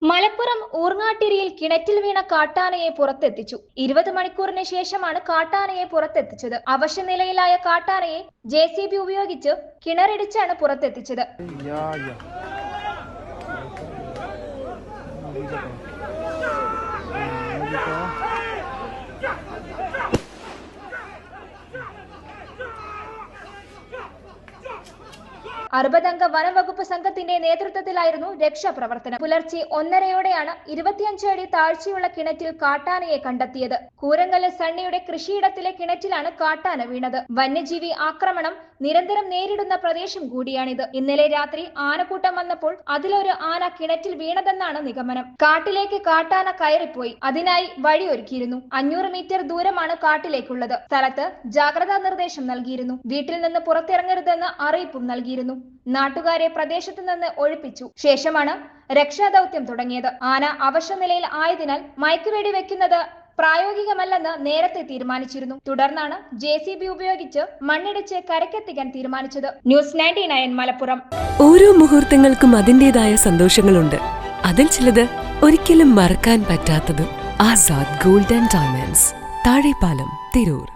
മലപ്പുറം ഊർങ്ങാട്ടിരിയിൽ കിണറ്റിൽ വീണ കാട്ടാനയെ പുറത്തെത്തിച്ചു. 20 മണിക്കൂറിന് ശേഷമാണ് കാട്ടാനയെ പുറത്തെത്തിച്ചത്. അവശനിലയിലായ കാട്ടാനയെ JCB ഉപയോഗിച്ച് കിണറിടിച്ചാണ് പുറത്തെത്തിച്ചത്. അറുപതംഗ വനംവകുപ്പ് സംഘത്തിന്റെ നേതൃത്വത്തിലായിരുന്നു രക്ഷാപ്രവർത്തനം. പുലർച്ചെ 1:30യോടെയാണ് 25 അടി താഴ്ചയുള്ള കിണറ്റിൽ കാട്ടാനയെ കണ്ടെത്തിയത്. കൂരങ്ങല് സണ്ണിയുടെ കൃഷിയിടത്തിലെ കിണറ്റിലാണ് കാട്ടാന വീണത്. വന്യജീവി ആക്രമണം നിരന്തരം നേരിടുന്ന പ്രദേശം കൂടിയാണിത്. ഇന്നലെ രാത്രി ആനക്കൂട്ടം വന്നപ്പോൾ അതിലൊരു ആന കിണറ്റിൽ വീണതെന്നാണ് നിഗമനം. കാട്ടിലേക്ക് കാട്ടാന കയറിപ്പോയി. അതിനായി വഴിയൊരുക്കിയിരുന്നു. 500 മീറ്റർ ദൂരമാണ് കാട്ടിലേക്കുള്ളത്. സ്ഥലത്ത് ജാഗ്രതാ നിർദ്ദേശം നൽകിയിരുന്നു. വീട്ടിൽ നിന്ന് പുറത്തിറങ്ങരുതെന്ന് അറിയിപ്പും നൽകിയിരുന്നു. നാട്ടുകാരെ പ്രദേശത്ത് നിന്ന് ഒഴിപ്പിച്ചു. ശേഷമാണ് രക്ഷാദൌത്യം തുടങ്ങിയത്. ആന അവശനിലയിൽ ആയതിനാൽ മയക്കുവെടി വെക്കുന്നത് പ്രായോഗികമല്ലെന്ന് നേരത്തെ തീരുമാനിച്ചിരുന്നു. തുടർന്നാണ് JCB ഉപയോഗിച്ച് മണ്ണിടിച്ച് കരക്കെത്തിക്കാൻ തീരുമാനിച്ചത്. ന്യൂസ് 99 മലപ്പുറം. ഓരോ മുഹൂർത്തങ്ങൾക്കും അതിന്റേതായ സന്തോഷങ്ങളുണ്ട്. അതിൽ ചിലത് ഒരിക്കലും മറക്കാൻ പറ്റാത്തതും. Azad gold and diamonds, Thazhepalam, Tirur.